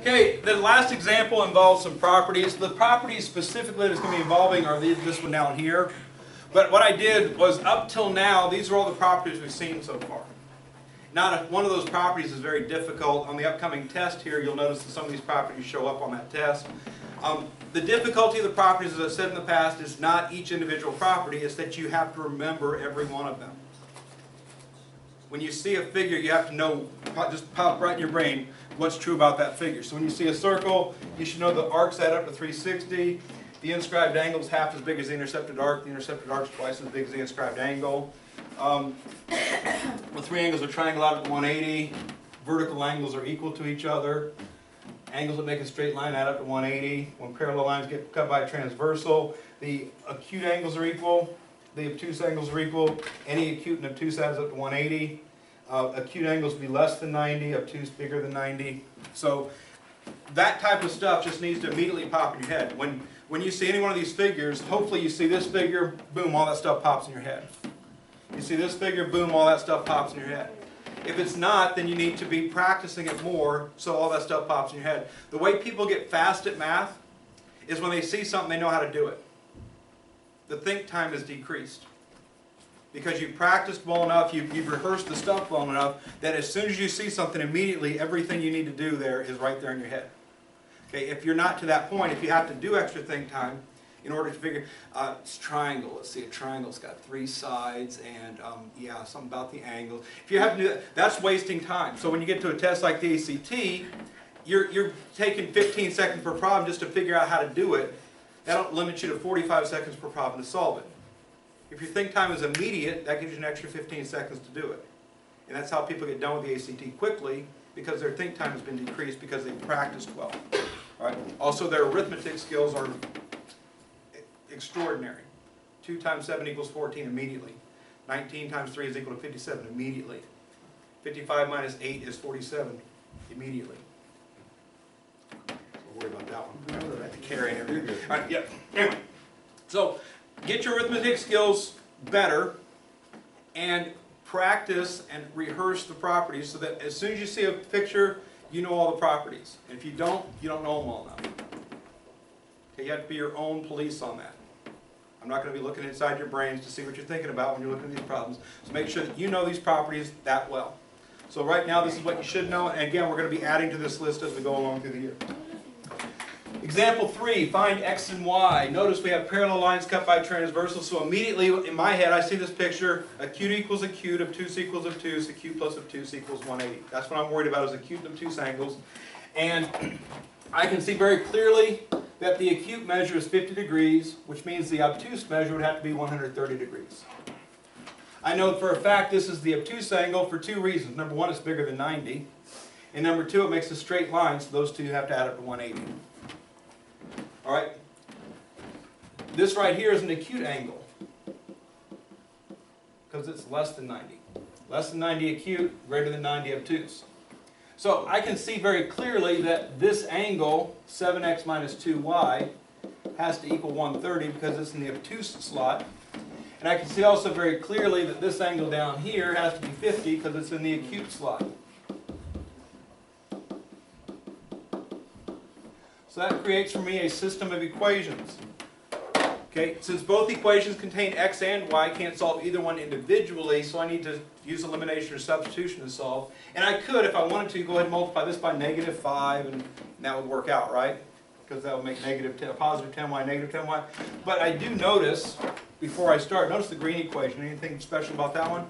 Okay, the last example involves some properties. The properties specifically that's going to be involving are this one down here. But what I did was, up till now, these are all the properties we've seen so far. Not one of those properties is very difficult. On the upcoming test here, you'll notice that some of these properties show up on that test. The difficulty of the properties, as I've said in the past, is not each individual property. It's that you have to remember every one of them. When you see a figure, you have to know, just pop right in your brain, what's true about that figure. So when you see a circle, you should know the arcs add up to 360. The inscribed angle is half as big as the intercepted arc. The intercepted arc is twice as big as the inscribed angle. When three angles are triangle out at 180, vertical angles are equal to each other. Angles that make a straight line add up to 180. When parallel lines get cut by a transversal, the acute angles are equal. The obtuse angles are equal. Any acute and obtuse adds up to 180. Acute angles will be less than 90, obtuse bigger than 90. So that type of stuff just needs to immediately pop in your head. When you see any one of these figures, hopefully you see this figure, boom, all that stuff pops in your head. You see this figure, boom, all that stuff pops in your head. If it's not, then you need to be practicing it more so all that stuff pops in your head. The way people get fast at math is when they see something, they know how to do it. The think time is decreased. Because you've practiced well enough, you've rehearsed the stuff well enough, that as soon as you see something, immediately everything you need to do there is right there in your head. Okay, if you're not to that point, if you have to do extra think time in order to figure, it's triangle, let's see, a triangle's got 3 sides, and yeah, something about the angles. If you have to do that, that's wasting time. So when you get to a test like the ACT, you're taking 15 seconds per problem just to figure out how to do it. That'll limit you to 45 seconds per problem to solve it. If your think time is immediate, that gives you an extra 15 seconds to do it. And that's how people get done with the ACT quickly, because their think time has been decreased because they've practiced well. All right? Also, their arithmetic skills are extraordinary. 2 times 7 equals 14 immediately. 19 times 3 is equal to 57 immediately. 55 minus 8 is 47 immediately. Don't worry about that one. I have to carry everything. All right, yeah. Anyway, so get your arithmetic skills better and practice and rehearse the properties so that as soon as you see a picture, you know all the properties. And if you don't know them all enough. Okay, you have to be your own police on that. I'm not going to be looking inside your brains to see what you're thinking about when you're looking at these problems. So make sure that you know these properties that well. So right now this is what you should know, and again we're going to be adding to this list as we go along through the year. Example 3, find x and y. Notice we have parallel lines cut by transversal, so immediately in my head I see this picture, acute equals acute, obtuse equals obtuse, acute plus obtuse equals 180. That's what I'm worried about, is acute and obtuse angles. And I can see very clearly that the acute measure is 50 degrees, which means the obtuse measure would have to be 130 degrees. I know for a fact this is the obtuse angle for 2 reasons. Number 1, it's bigger than 90. And number 2, it makes a straight line, so those two have to add up to 180. All right? This right here is an acute angle because it's less than 90. Less than 90 acute, greater than 90 obtuse. So I can see very clearly that this angle, 7x minus 2y, has to equal 130 because it's in the obtuse slot. And I can see also very clearly that this angle down here has to be 50 because it's in the acute slot. So that creates for me a system of equations. Okay, since both equations contain x and y, I can't solve either one individually, so I need to use elimination or substitution to solve. And I could, if I wanted to, go ahead and multiply this by -5, and that would work out, right? Because that would make positive 10y, negative 10y. But I do notice, before I start, notice the green equation. Anything special about that one?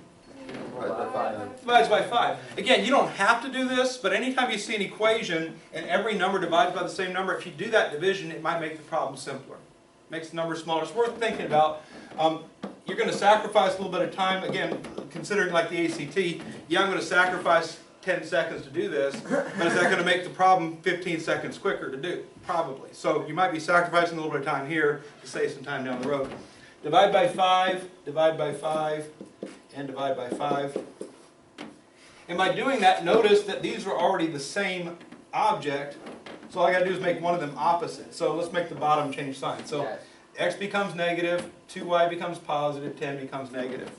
Divides by 5. Again, you don't have to do this, but anytime you see an equation and every number divides by the same number, if you do that division, it might make the problem simpler. Makes the number smaller. It's worth thinking about. You're going to sacrifice a little bit of time. Again, considering like the ACT, yeah, I'm going to sacrifice 10 seconds to do this, but is that going to make the problem 15 seconds quicker to do? Probably. So you might be sacrificing a little bit of time here to save some time down the road. Divide by 5, divide by 5, and divide by 5. And by doing that, notice that these are already the same object, so all I got to do is make one of them opposite. So let's make the bottom change sign. So x becomes negative, 2y becomes positive, 10 becomes negative.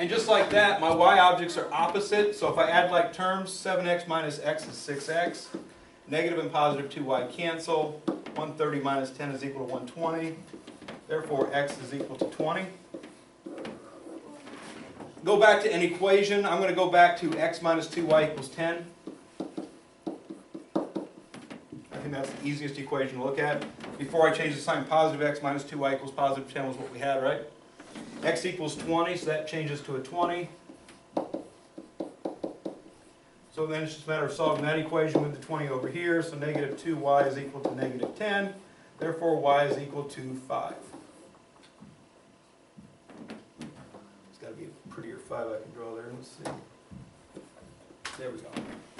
And just like that, my y objects are opposite. So if I add like terms, 7x minus x is 6x. Negative and positive 2y cancel. 130 minus 10 is equal to 120. Therefore, x is equal to 20. Go back to an equation. I'm going to go back to x minus 2y equals 10. I think that's the easiest equation to look at. Before I change the sign, positive x minus 2y equals positive 10 was what we had, right? X equals 20, so that changes to a 20. So then it's just a matter of solving that equation with the 20 over here. So negative 2y is equal to negative 10. Therefore, y is equal to 5. It's got to be a prettier 5 I can draw there. Let's see. There we go.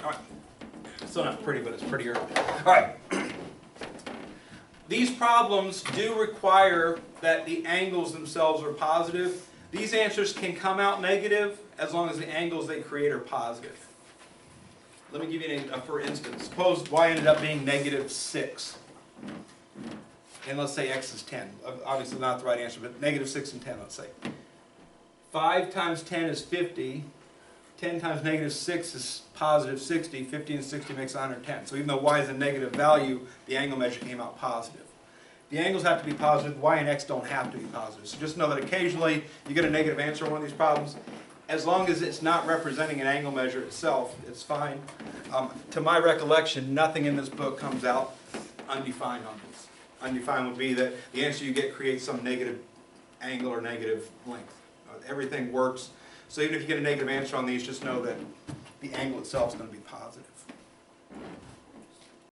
All right. Still not pretty, but it's prettier. All right. These problems do require that the angles themselves are positive. These answers can come out negative as long as the angles they create are positive. Let me give you a for instance. Suppose y ended up being negative 6. And let's say x is 10. Obviously not the right answer, but negative 6 and 10, let's say. 5 times 10 is 50. 10 times negative 6 is positive 60. 50 and 60 makes 110. So even though y is a negative value, the angle measure came out positive. The angles have to be positive. Y and x don't have to be positive. So just know that occasionally you get a negative answer on one of these problems. As long as it's not representing an angle measure itself, it's fine. To my recollection, nothing in this book comes out undefined on this. Undefined would be that the answer you get creates some negative angle or negative length. Everything works. So even if you get a negative answer on these, just know that the angle itself is going to be positive.